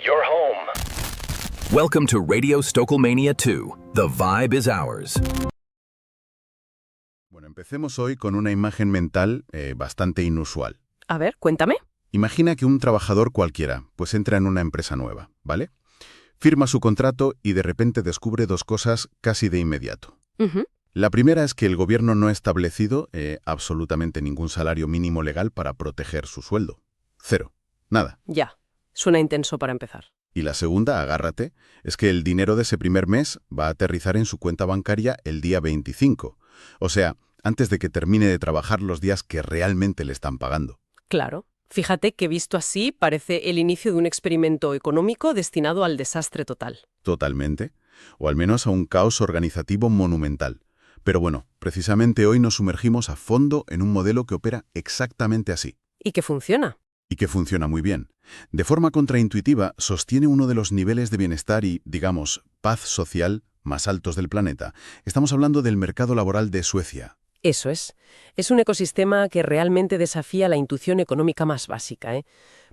You're home. Welcome to Radio Stokelmania 2. The vibe is ours. Bueno, empecemos hoy con una imagen mental bastante inusual. A ver, cuéntame. Imagina que un trabajador cualquiera, pues entra en una empresa nueva, ¿vale? Firma su contrato y de repente descubre dos cosas casi de inmediato. Ujú. La primera es que el gobierno no ha establecido absolutamente ningún salario mínimo legal para proteger su sueldo. Cero. Nada. Ya, suena intenso para empezar. Y la segunda, agárrate, es que el dinero de ese primer mes va a aterrizar en su cuenta bancaria el día 25. O sea, antes de que termine de trabajar los días que realmente le están pagando. Claro. Fíjate que visto así parece el inicio de un experimento económico destinado al desastre total. Totalmente. O al menos a un caos organizativo monumental. Pero bueno, precisamente hoy nos sumergimos a fondo en un modelo que opera exactamente así. Y que funciona. Y que funciona muy bien. De forma contraintuitiva, sostiene uno de los niveles de bienestar y, digamos, paz social más altos del planeta. Estamos hablando del mercado laboral de Suecia. Eso es. Es un ecosistema que realmente desafía la intuición económica más básica, ¿eh?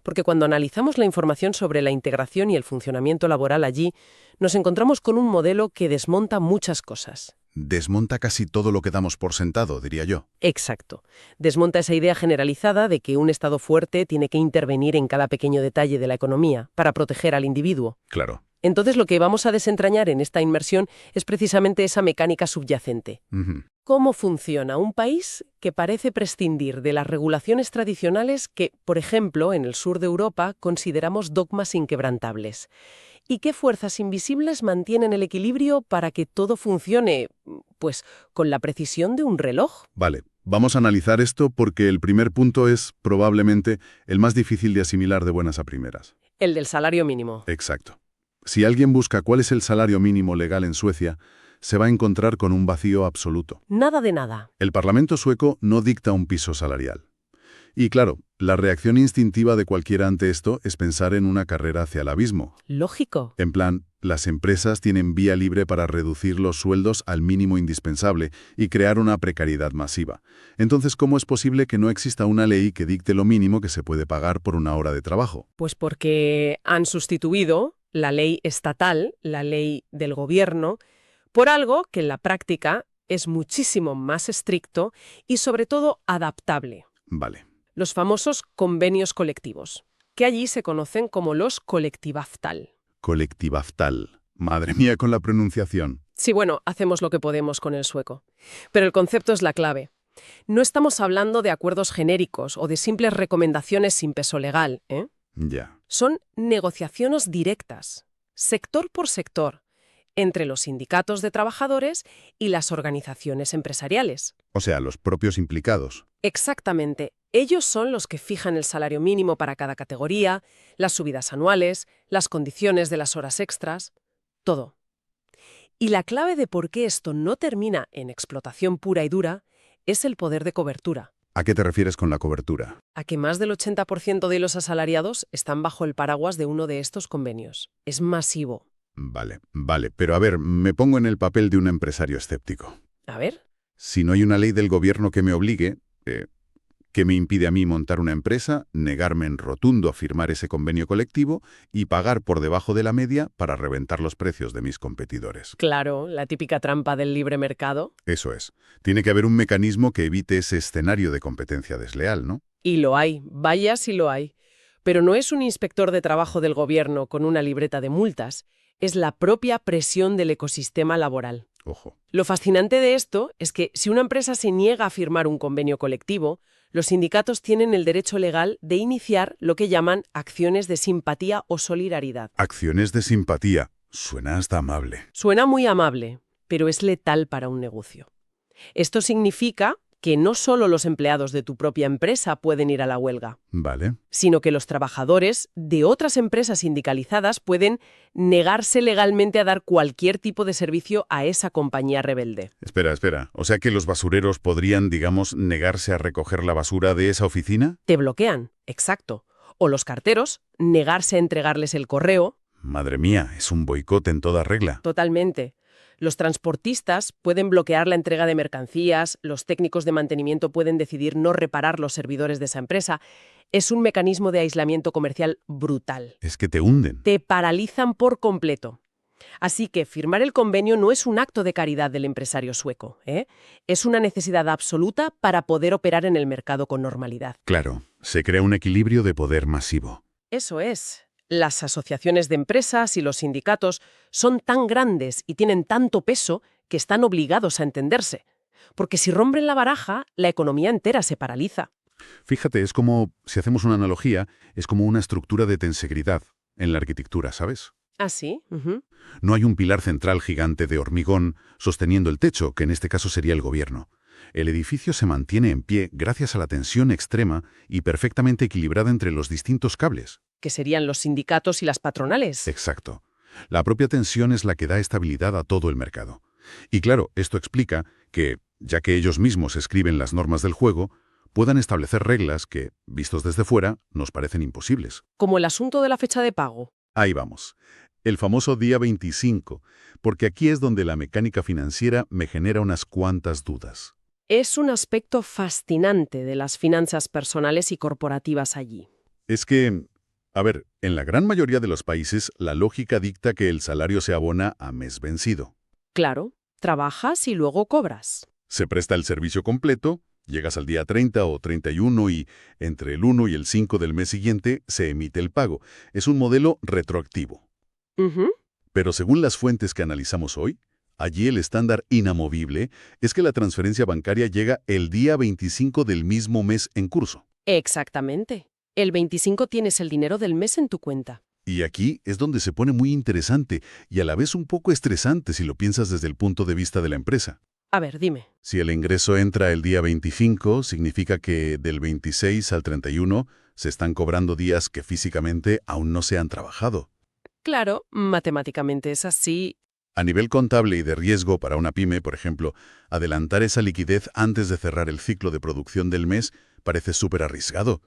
Porque cuando analizamos la información sobre la integración y el funcionamiento laboral allí, nos encontramos con un modelo que desmonta muchas cosas. Desmonta casi todo lo que damos por sentado, diría yo. Exacto. Desmonta esa idea generalizada de que un Estado fuerte tiene que intervenir en cada pequeño detalle de la economía para proteger al individuo. Claro. Entonces lo que vamos a desentrañar en esta inmersión es precisamente esa mecánica subyacente. Ujú. ¿Cómo funciona un país que parece prescindir de las regulaciones tradicionales que, por ejemplo, en el sur de Europa consideramos dogmas inquebrantables? ¿Y qué fuerzas invisibles mantienen el equilibrio para que todo funcione, pues, con la precisión de un reloj? Vale, vamos a analizar esto porque el primer punto es, probablemente, el más difícil de asimilar de buenas a primeras. El del salario mínimo. Exacto. Si alguien busca cuál es el salario mínimo legal en Suecia, se va a encontrar con un vacío absoluto. Nada de nada. El Parlamento sueco no dicta un piso salarial. Y claro, la reacción instintiva de cualquiera ante esto es pensar en una carrera hacia el abismo. Lógico. En plan, las empresas tienen vía libre para reducir los sueldos al mínimo indispensable y crear una precariedad masiva. Entonces, ¿cómo es posible que no exista una ley que dicte lo mínimo que se puede pagar por una hora de trabajo? Pues porque han sustituido la ley estatal, la ley del gobierno, por algo que en la práctica es muchísimo más estricto y sobre todo adaptable. Vale. Los famosos convenios colectivos, que allí se conocen como los Kollektivavtal. Kollektivavtal. Madre mía con la pronunciación. Sí, bueno, hacemos lo que podemos con el sueco. Pero el concepto es la clave. No estamos hablando de acuerdos genéricos o de simples recomendaciones sin peso legal, ¿eh? Ya. Son negociaciones directas, sector por sector, entre los sindicatos de trabajadores y las organizaciones empresariales. O sea, los propios implicados. Exactamente. Ellos son los que fijan el salario mínimo para cada categoría, las subidas anuales, las condiciones de las horas extras, todo. Y la clave de por qué esto no termina en explotación pura y dura es el poder de cobertura. ¿A qué te refieres con la cobertura? A que más del 80% de los asalariados están bajo el paraguas de uno de estos convenios. Es masivo. Vale, pero a ver, me pongo en el papel de un empresario escéptico. A ver. Si no hay una ley del gobierno que me obligue, que me impide a mí montar una empresa, negarme en rotundo a firmar ese convenio colectivo y pagar por debajo de la media para reventar los precios de mis competidores. Claro, la típica trampa del libre mercado. Eso es. Tiene que haber un mecanismo que evite ese escenario de competencia desleal, ¿no? Y lo hay, vaya si lo hay. Pero no es un inspector de trabajo del gobierno con una libreta de multas, es la propia presión del ecosistema laboral. Ojo. Lo fascinante de esto es que si una empresa se niega a firmar un convenio colectivo, los sindicatos tienen el derecho legal de iniciar lo que llaman acciones de simpatía o solidaridad. Acciones de simpatía. Suena hasta amable. Suena muy amable, pero es letal para un negocio. Esto significa que no solo los empleados de tu propia empresa pueden ir a la huelga, Vale. sino que los trabajadores de otras empresas sindicalizadas pueden negarse legalmente a dar cualquier tipo de servicio a esa compañía rebelde. Espera. O sea que los basureros podrían, digamos, negarse a recoger la basura de esa oficina. Te bloquean, exacto. O los carteros, negarse a entregarles el correo. Madre mía, es un boicot en toda regla. Totalmente. Los transportistas pueden bloquear la entrega de mercancías, los técnicos de mantenimiento pueden decidir no reparar los servidores de esa empresa. Es un mecanismo de aislamiento comercial brutal. Es que te hunden. Te paralizan por completo. Así que firmar el convenio no es un acto de caridad del empresario sueco, ¿eh? Es una necesidad absoluta para poder operar en el mercado con normalidad. Claro, se crea un equilibrio de poder masivo. Eso es. Las asociaciones de empresas y los sindicatos son tan grandes y tienen tanto peso que están obligados a entenderse. Porque si rompen la baraja, la economía entera se paraliza. Fíjate, es como, si hacemos una analogía, es como una estructura de tensegridad en la arquitectura, ¿sabes? ¿Ah, sí? No hay un pilar central gigante de hormigón sosteniendo el techo, que en este caso sería el gobierno. El edificio se mantiene en pie gracias a la tensión extrema y perfectamente equilibrada entre los distintos cables. Que serían los sindicatos y las patronales. Exacto. La propia tensión es la que da estabilidad a todo el mercado. Y claro, esto explica que, ya que ellos mismos escriben las normas del juego, puedan establecer reglas que, vistos desde fuera, nos parecen imposibles. Como el asunto de la fecha de pago. Ahí vamos. El famoso día 25, porque aquí es donde la mecánica financiera me genera unas cuantas dudas. Es un aspecto fascinante de las finanzas personales y corporativas allí. Es que, a ver, en la gran mayoría de los países, la lógica dicta que el salario se abona a mes vencido. Claro, trabajas y luego cobras. Se presta el servicio completo, llegas al día 30 o 31 y entre el 1 y el 5 del mes siguiente se emite el pago. Es un modelo retroactivo. Pero según las fuentes que analizamos hoy, allí el estándar inamovible es que la transferencia bancaria llega el día 25 del mismo mes en curso. Exactamente. El 25 tienes el dinero del mes en tu cuenta. Y aquí es donde se pone muy interesante y a la vez un poco estresante si lo piensas desde el punto de vista de la empresa. A ver, dime. Si el ingreso entra el día 25, significa que del 26 al 31 se están cobrando días que físicamente aún no se han trabajado. Claro, matemáticamente es así. A nivel contable y de riesgo para una pyme, por ejemplo, adelantar esa liquidez antes de cerrar el ciclo de producción del mes parece súper arriesgado.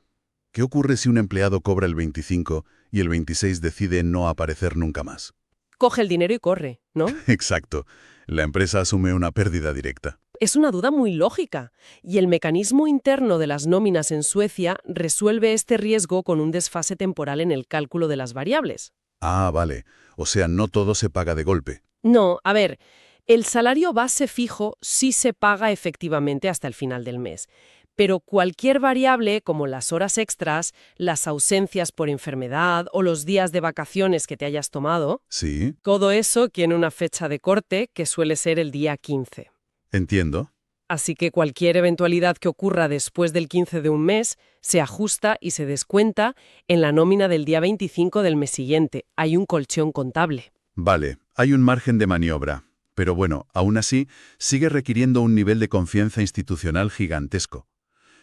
¿Qué ocurre si un empleado cobra el 25 y el 26 decide no aparecer nunca más? Coge el dinero y corre, ¿no? Exacto. La empresa asume una pérdida directa. Es una duda muy lógica, y el mecanismo interno de las nóminas en Suecia resuelve este riesgo con un desfase temporal en el cálculo de las variables. Ah, vale. O sea, no todo se paga de golpe. No, a ver, el salario base fijo sí se paga efectivamente hasta el final del mes, pero cualquier variable como las horas extras, las ausencias por enfermedad o los días de vacaciones que te hayas tomado, Sí, todo eso tiene una fecha de corte que suele ser el día 15. entiendo. Así que cualquier eventualidad que ocurra después del 15 de un mes se ajusta y se descuenta en la nómina del día 25 del mes siguiente. Hay un colchón contable. Vale, hay un margen de maniobra. Pero bueno, aún así, sigue requiriendo un nivel de confianza institucional gigantesco.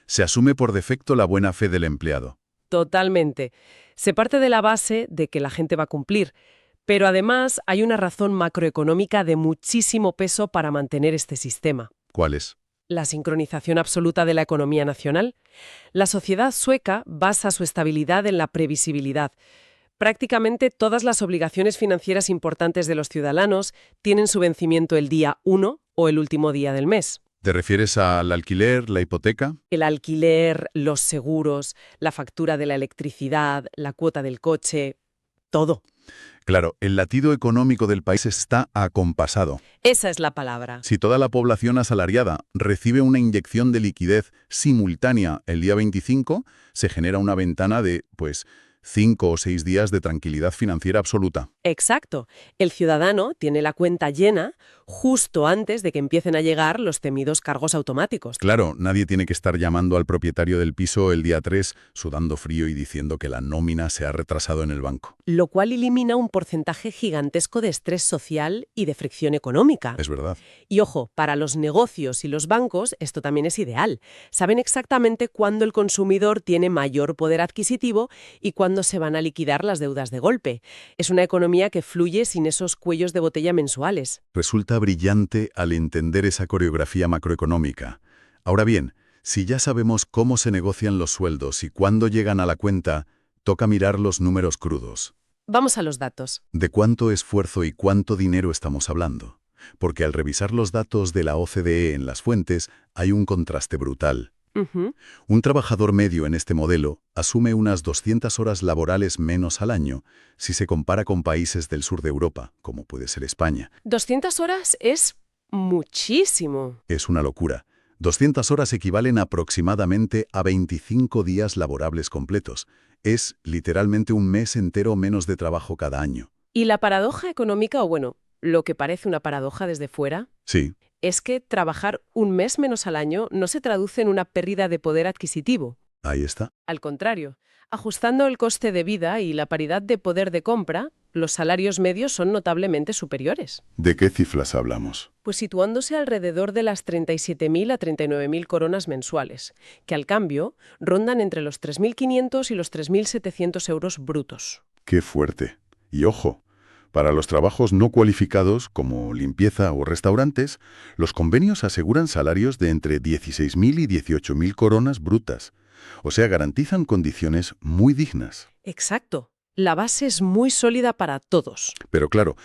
Se asume por defecto la buena fe del empleado. Totalmente. Se parte de la base de que la gente va a cumplir, pero además hay una razón macroeconómica de muchísimo peso para mantener este sistema. ¿Cuál es? La sincronización absoluta de la economía nacional. La sociedad sueca basa su estabilidad en la previsibilidad. Prácticamente todas las obligaciones financieras importantes de los ciudadanos tienen su vencimiento el día 1 o el último día del mes. ¿Te refieres al alquiler, la hipoteca? El alquiler, los seguros, la factura de la electricidad, la cuota del coche, todo. Claro, el latido económico del país está acompasado. Esa es la palabra. Si toda la población asalariada recibe una inyección de liquidez simultánea el día 25, se genera una ventana de, 5 o 6 días de tranquilidad financiera absoluta. Exacto. El ciudadano tiene la cuenta llena justo antes de que empiecen a llegar los temidos cargos automáticos. Claro, nadie tiene que estar llamando al propietario del piso el día 3, sudando frío y diciendo que la nómina se ha retrasado en el banco. Lo cual elimina un porcentaje gigantesco de estrés social y de fricción económica. Es verdad. Y ojo, para los negocios y los bancos esto también es ideal. Saben exactamente cuándo el consumidor tiene mayor poder adquisitivo y cuándo se van a liquidar las deudas de golpe. Es una economía que fluye sin esos cuellos de botella mensuales. Resulta brillante al entender esa coreografía macroeconómica. Ahora bien, si ya sabemos cómo se negocian los sueldos y cuándo llegan a la cuenta, toca mirar los números crudos. Vamos a los datos. ¿De cuánto esfuerzo y cuánto dinero estamos hablando? porque al revisar los datos de la OCDE en las fuentes hay un contraste brutal. Ujú. Un trabajador medio en este modelo asume unas 200 horas laborales menos al año si se compara con países del sur de Europa, como puede ser España. 200 horas es muchísimo. Es una locura. 200 horas equivalen aproximadamente a 25 días laborables completos. Es literalmente un mes entero menos de trabajo cada año. Y la paradoja económica, o bueno, lo que parece una paradoja desde fuera, Sí, es que trabajar un mes menos al año no se traduce en una pérdida de poder adquisitivo. ahí está. Al contrario, ajustando el coste de vida y la paridad de poder de compra, los salarios medios son notablemente superiores. ¿De qué cifras hablamos? Pues situándose alrededor de las 37.000 a 39.000 coronas mensuales, que al cambio rondan entre los 3.500 y los 3.700 euros brutos. ¡Qué fuerte! Y ojo, para los trabajos no cualificados, como limpieza o restaurantes, los convenios aseguran salarios de entre 16.000 y 18.000 coronas brutas. O sea, garantizan condiciones muy dignas. Exacto. La base es muy sólida para todos. Pero claro,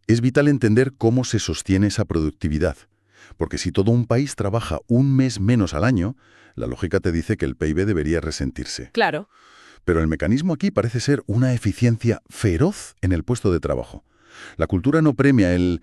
es vital entender cómo se sostiene esa productividad. Porque si todo un país trabaja un mes menos al año, la lógica te dice que el PIB debería resentirse. Claro. Pero el mecanismo aquí parece ser una eficiencia feroz en el puesto de trabajo. La cultura no premia el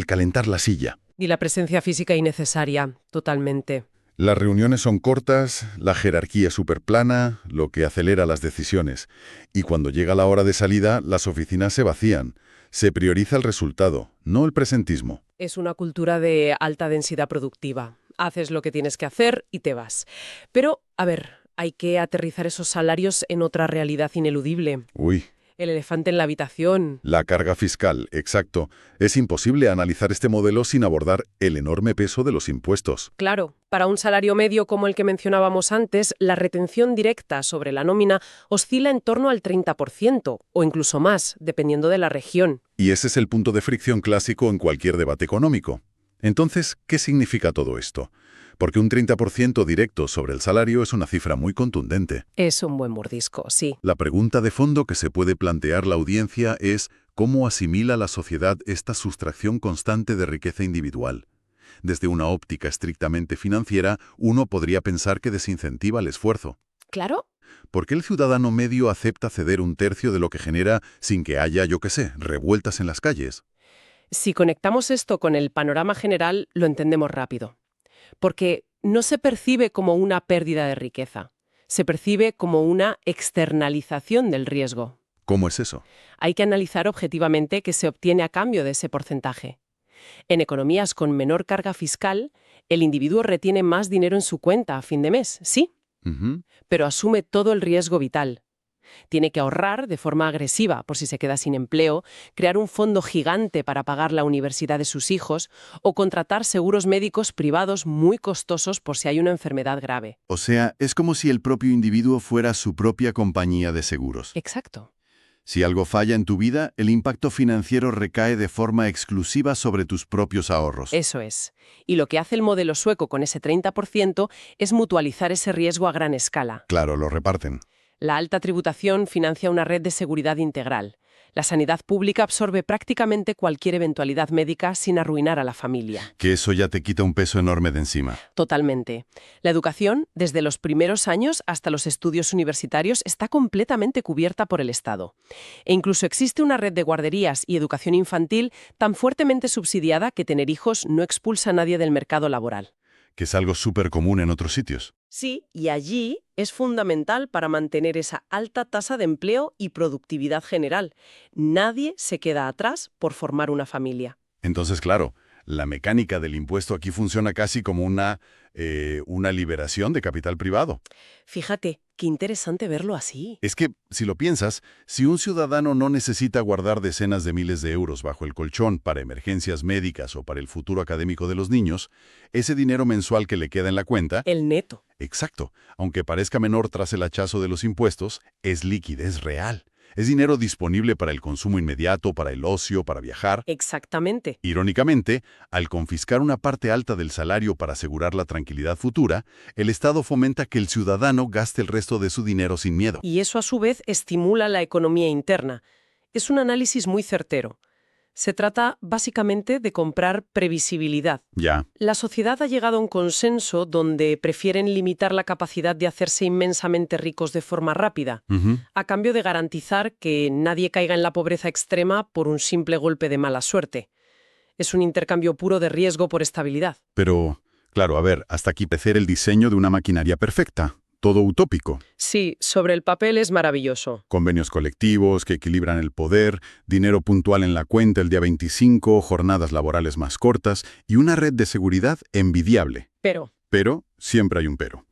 calentar la silla. Y la presencia física innecesaria, totalmente. Las reuniones son cortas, la jerarquía superplana, lo que acelera las decisiones. Y cuando llega la hora de salida, las oficinas se vacían. Se prioriza el resultado, no el presentismo. Es una cultura de alta densidad productiva. Haces lo que tienes que hacer y te vas. Pero, a ver, hay que aterrizar esos salarios en otra realidad ineludible. Uy, El elefante en la habitación. la carga fiscal, exacto. Es imposible analizar este modelo sin abordar el enorme peso de los impuestos. Claro, para un salario medio como el que mencionábamos antes, la retención directa sobre la nómina oscila en torno al 30%, o incluso más, dependiendo de la región. Y ese es el punto de fricción clásico en cualquier debate económico. Entonces, ¿qué significa todo esto? Porque un 30% directo sobre el salario es una cifra muy contundente. Es un buen mordisco, sí. La pregunta de fondo que se puede plantear la audiencia es ¿cómo asimila la sociedad esta sustracción constante de riqueza individual? Desde una óptica estrictamente financiera, uno podría pensar que desincentiva el esfuerzo. ¿Claro? ¿Por qué el ciudadano medio acepta ceder un tercio de lo que genera sin que haya, yo qué sé, revueltas en las calles? Si conectamos esto con el panorama general, lo entendemos rápido. Porque no se percibe como una pérdida de riqueza, se percibe como una externalización del riesgo. ¿Cómo es eso? Hay que analizar objetivamente qué se obtiene a cambio de ese porcentaje. En economías con menor carga fiscal, el individuo retiene más dinero en su cuenta a fin de mes, sí, Ujú. pero asume todo el riesgo vital. Tiene que ahorrar de forma agresiva por si se queda sin empleo, crear un fondo gigante para pagar la universidad de sus hijos o contratar seguros médicos privados muy costosos por si hay una enfermedad grave. O sea, es como si el propio individuo fuera su propia compañía de seguros. Exacto. Si algo falla en tu vida, el impacto financiero recae de forma exclusiva sobre tus propios ahorros. Eso es. Y lo que hace el modelo sueco con ese 30% es mutualizar ese riesgo a gran escala. Claro, lo reparten. La alta tributación financia una red de seguridad integral. La sanidad pública absorbe prácticamente cualquier eventualidad médica sin arruinar a la familia. Que eso ya te quita un peso enorme de encima. Totalmente. La educación, desde los primeros años hasta los estudios universitarios, está completamente cubierta por el Estado. E incluso existe una red de guarderías y educación infantil tan fuertemente subsidiada que tener hijos no expulsa a nadie del mercado laboral. Que es algo súper común en otros sitios. Sí, y allí es fundamental para mantener esa alta tasa de empleo y productividad general. Nadie se queda atrás por formar una familia. Entonces, claro, la mecánica del impuesto aquí funciona casi como una liberación de capital privado. Fíjate, qué interesante verlo así. Es que, si lo piensas, si un ciudadano no necesita guardar decenas de miles de euros bajo el colchón para emergencias médicas o para el futuro académico de los niños, ese dinero mensual que le queda en la cuenta, El neto. exacto, aunque parezca menor tras el hachazo de los impuestos, es liquidez real. Es dinero disponible para el consumo inmediato, para el ocio, para viajar. Exactamente. Irónicamente, al confiscar una parte alta del salario para asegurar la tranquilidad futura, el Estado fomenta que el ciudadano gaste el resto de su dinero sin miedo. Y eso a su vez estimula la economía interna. Es un análisis muy certero. Se trata básicamente de comprar previsibilidad. Ya. La sociedad ha llegado a un consenso donde prefieren limitar la capacidad de hacerse inmensamente ricos de forma rápida, Ujú. a cambio de garantizar que nadie caiga en la pobreza extrema por un simple golpe de mala suerte. Es un intercambio puro de riesgo por estabilidad. Pero, claro, a ver, hasta aquí pecer el diseño de una maquinaria perfecta. Todo utópico. Sí, sobre el papel es maravilloso. Convenios colectivos que equilibran el poder, dinero puntual en la cuenta el día 25, jornadas laborales más cortas y una red de seguridad envidiable. Pero, siempre hay un pero.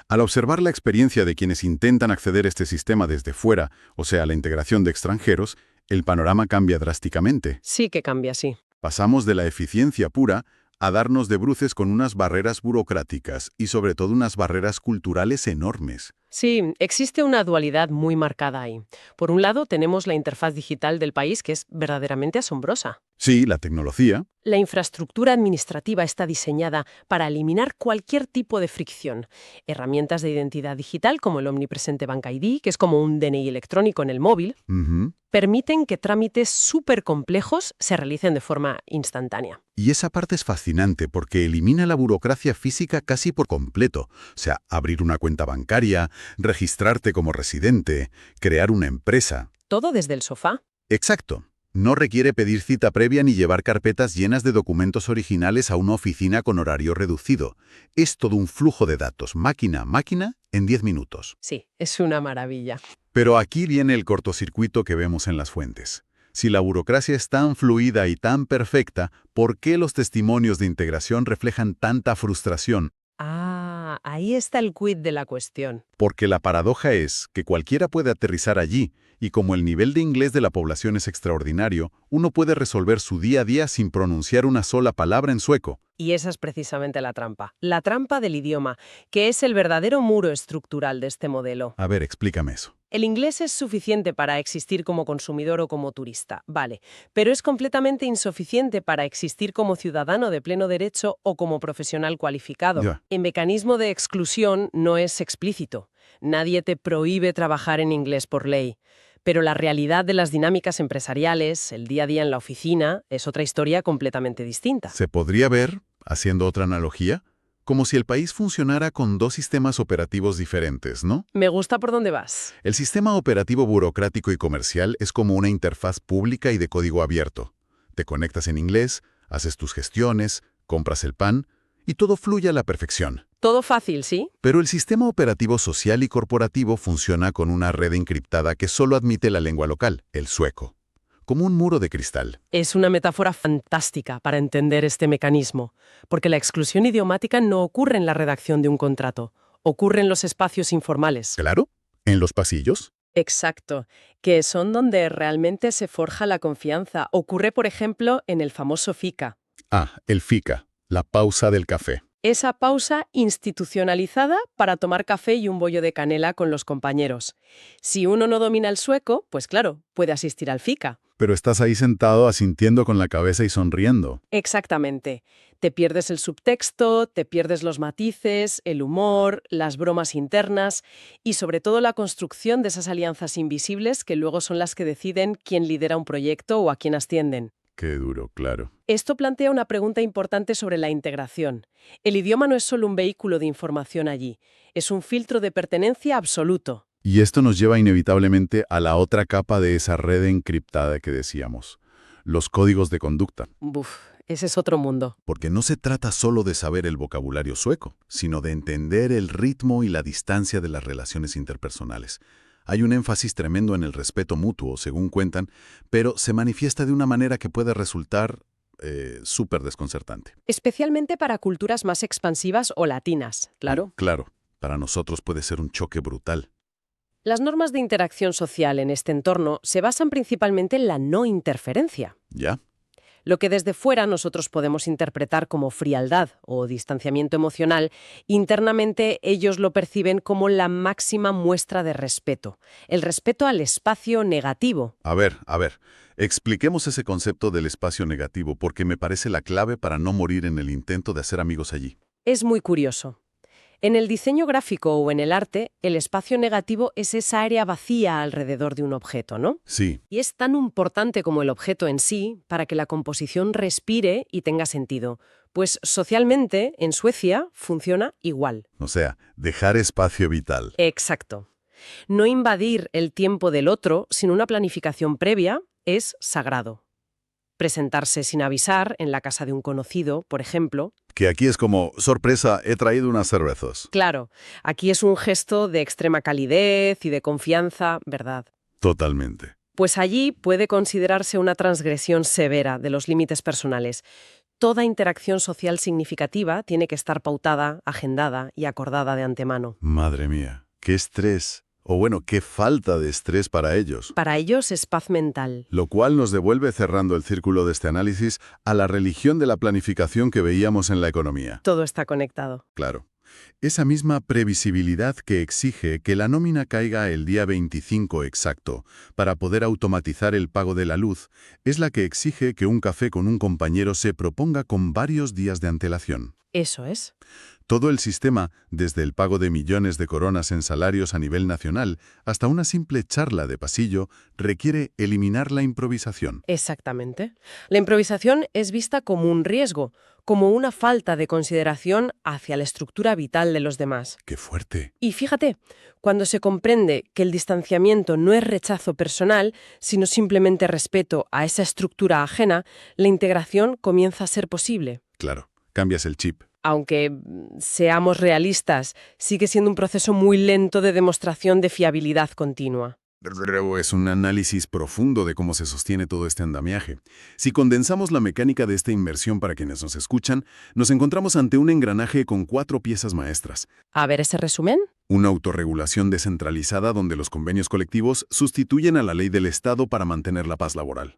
Al observar la experiencia de quienes intentan acceder a este sistema desde fuera, o sea, la integración de extranjeros, el panorama cambia drásticamente. Sí que cambia, sí. Pasamos de la eficiencia pura a darnos de bruces con unas barreras burocráticas y sobre todo unas barreras culturales enormes. Sí, existe una dualidad muy marcada ahí. Por un lado, tenemos la interfaz digital del país, que es verdaderamente asombrosa. Sí, la tecnología. La infraestructura administrativa está diseñada para eliminar cualquier tipo de fricción. Herramientas de identidad digital como el omnipresente Bank ID, que es como un DNI electrónico en el móvil, Ujú. permiten que trámites súper complejos se realicen de forma instantánea. Y esa parte es fascinante porque elimina la burocracia física casi por completo. O sea, abrir una cuenta bancaria, registrarte como residente, crear una empresa. Todo desde el sofá. Exacto. No requiere pedir cita previa ni llevar carpetas llenas de documentos originales a una oficina con horario reducido. Es todo un flujo de datos, máquina a máquina, en 10 minutos. Sí, es una maravilla. Pero aquí viene el cortocircuito que vemos en las fuentes. Si la burocracia es tan fluida y tan perfecta, ¿por qué los testimonios de integración reflejan tanta frustración? Ah, ahí está el quid de la cuestión. Porque la paradoja es que cualquiera puede aterrizar allí, y como el nivel de inglés de la población es extraordinario, uno puede resolver su día a día sin pronunciar una sola palabra en sueco. Y esa es precisamente la trampa del idioma, que es el verdadero muro estructural de este modelo. A ver, explícame eso. El inglés es suficiente para existir como consumidor o como turista, vale, pero es completamente insuficiente para existir como ciudadano de pleno derecho o como profesional cualificado. Ya. El mecanismo de exclusión no es explícito. Nadie te prohíbe trabajar en inglés por ley. Pero la realidad de las dinámicas empresariales, el día a día en la oficina, es otra historia completamente distinta. Se podría ver, haciendo otra analogía, como si el país funcionara con dos sistemas operativos diferentes, ¿no? Me gusta por dónde vas. El sistema operativo burocrático y comercial es como una interfaz pública y de código abierto. Te conectas en inglés, haces tus gestiones, compras el pan y todo fluye a la perfección. Todo fácil, ¿sí? Pero el sistema operativo social y corporativo funciona con una red encriptada que solo admite la lengua local, el sueco, como un muro de cristal. Es una metáfora fantástica para entender este mecanismo, porque la exclusión idiomática no ocurre en la redacción de un contrato, ocurre en los espacios informales. ¿Claro? ¿En los pasillos? Exacto, que son donde realmente se forja la confianza. Ocurre, por ejemplo, en el famoso fika. Ah, el fika, la pausa del café. Esa pausa institucionalizada para tomar café y un bollo de canela con los compañeros. Si uno no domina el sueco, pues claro, puede asistir al fika. Pero estás ahí sentado asintiendo con la cabeza y sonriendo. Exactamente. Te pierdes el subtexto, te pierdes los matices, el humor, las bromas internas y sobre todo la construcción de esas alianzas invisibles que luego son las que deciden quién lidera un proyecto o a quién ascienden. Qué duro, claro. Esto plantea una pregunta importante sobre la integración. El idioma no es solo un vehículo de información allí, es un filtro de pertenencia absoluto. Y esto nos lleva inevitablemente a la otra capa de esa red encriptada que decíamos, los códigos de conducta. Buf, ese es otro mundo. Porque no se trata solo de saber el vocabulario sueco, sino de entender el ritmo y la distancia de las relaciones interpersonales. Hay un énfasis tremendo en el respeto mutuo, según cuentan, pero se manifiesta de una manera que puede resultar súper desconcertante. Especialmente para culturas más expansivas o latinas, claro. Claro, para nosotros puede ser un choque brutal. Las normas de interacción social en este entorno se basan principalmente en la no interferencia. ¿Ya? Lo que desde fuera nosotros podemos interpretar como frialdad o distanciamiento emocional, internamente ellos lo perciben como la máxima muestra de respeto, el respeto al espacio negativo. A ver, expliquemos ese concepto del espacio negativo porque me parece la clave para no morir en el intento de hacer amigos allí. Es muy curioso. En el diseño gráfico o en el arte, el espacio negativo es esa área vacía alrededor de un objeto, ¿no? Sí, Y es tan importante como el objeto en sí para que la composición respire y tenga sentido. Pues socialmente, en Suecia, funciona igual. o sea, dejar espacio vital. Exacto. No invadir el tiempo del otro sin una planificación previa es sagrado. Presentarse sin avisar en la casa de un conocido, por ejemplo. Que aquí es como, sorpresa, he traído unas cervezas. Claro, aquí es un gesto de extrema calidez y de confianza, ¿verdad? Totalmente. Pues allí puede considerarse una transgresión severa de los límites personales. Toda interacción social significativa tiene que estar pautada, agendada y acordada de antemano. Madre mía, qué estrés. O bueno, qué falta de estrés para ellos. Para ellos es paz mental. Lo cual nos devuelve, cerrando el círculo de este análisis, a la religión de la planificación que veíamos en la economía. Todo está conectado. Claro. Esa misma previsibilidad que exige que la nómina caiga el día 25 exacto para poder automatizar el pago de la luz es la que exige que un café con un compañero se proponga con varios días de antelación. Eso es. Todo el sistema, desde el pago de millones de coronas en salarios a nivel nacional hasta una simple charla de pasillo, requiere eliminar la improvisación. Exactamente. La improvisación es vista como un riesgo, como una falta de consideración hacia la estructura vital de los demás. ¡Qué fuerte! Y fíjate, cuando se comprende que el distanciamiento no es rechazo personal, sino simplemente respeto a esa estructura ajena, la integración comienza a ser posible. Claro, cambias el chip. Aunque seamos realistas, sigue siendo un proceso muy lento de demostración de fiabilidad continua. Es un análisis profundo de cómo se sostiene todo este andamiaje. Si condensamos la mecánica de esta inmersión para quienes nos escuchan, nos encontramos ante un engranaje con 4 piezas maestras. A ver ese resumen. Una autorregulación descentralizada donde los convenios colectivos sustituyen a la ley del Estado para mantener la paz laboral.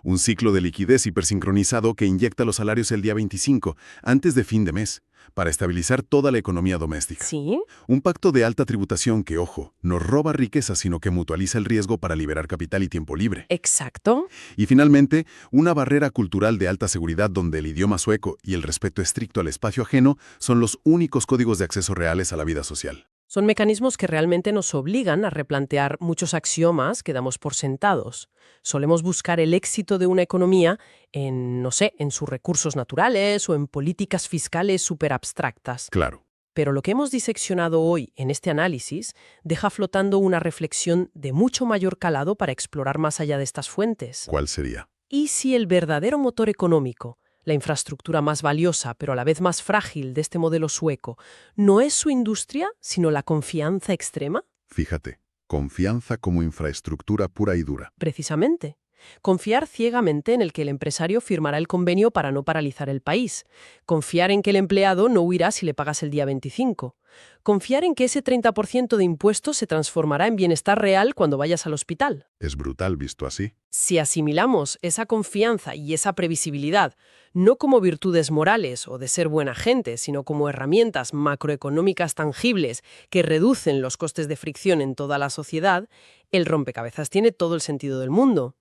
Un ciclo de liquidez hipersincronizado que inyecta los salarios el día 25, antes de fin de mes, para estabilizar toda la economía doméstica. Sí. Un pacto de alta tributación que, ojo, no roba riqueza, sino que mutualiza el riesgo para liberar capital y tiempo libre. Exacto. Y finalmente, una barrera cultural de alta seguridad donde el idioma sueco y el respeto estricto al espacio ajeno son los únicos códigos de acceso reales a la vida social. Son mecanismos que realmente nos obligan a replantear muchos axiomas que damos por sentados. Solemos buscar el éxito de una economía en, no sé, en sus recursos naturales o en políticas fiscales súper abstractas. Claro. Pero lo que hemos diseccionado hoy en este análisis deja flotando una reflexión de mucho mayor calado para explorar más allá de estas fuentes. ¿Cuál sería? ¿Y si el verdadero motor económico, la infraestructura más valiosa pero a la vez más frágil de este modelo sueco, no es su industria, sino la confianza extrema? Fíjate, confianza como infraestructura pura y dura. Precisamente. Confiar ciegamente en el que el empresario firmará el convenio para no paralizar el país. Confiar en que el empleado no huirá si le pagas el día 25. Confiar en que ese 30% de impuestos se transformará en bienestar real cuando vayas al hospital. Es brutal visto así. Si asimilamos esa confianza y esa previsibilidad no como virtudes morales o de ser buena gente, sino como herramientas macroeconómicas tangibles que reducen los costes de fricción en toda la sociedad, el rompecabezas tiene todo el sentido del mundo.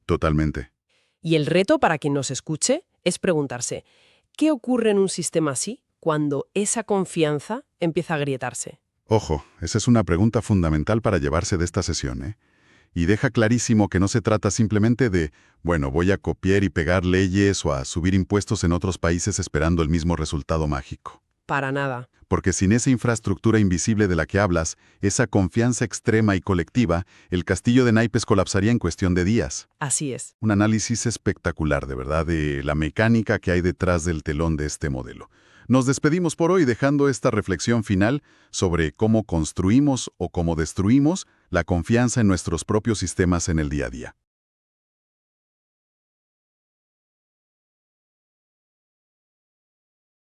Totalmente. Y el reto para quien nos escuche es preguntarse, ¿qué ocurre en un sistema así cuando esa confianza empieza a agrietarse? Ojo, esa es una pregunta fundamental para llevarse de esta sesión, ¿eh? Y deja clarísimo que no se trata simplemente de, bueno, voy a copiar y pegar leyes o a subir impuestos en otros países esperando el mismo resultado mágico. Para nada. Porque sin esa infraestructura invisible de la que hablas, esa confianza extrema y colectiva, el castillo de naipes colapsaría en cuestión de días. Así es. Un análisis espectacular, de verdad, de la mecánica que hay detrás del telón de este modelo. Nos despedimos por hoy dejando esta reflexión final sobre cómo construimos o cómo destruimos la confianza en nuestros propios sistemas en el día a día.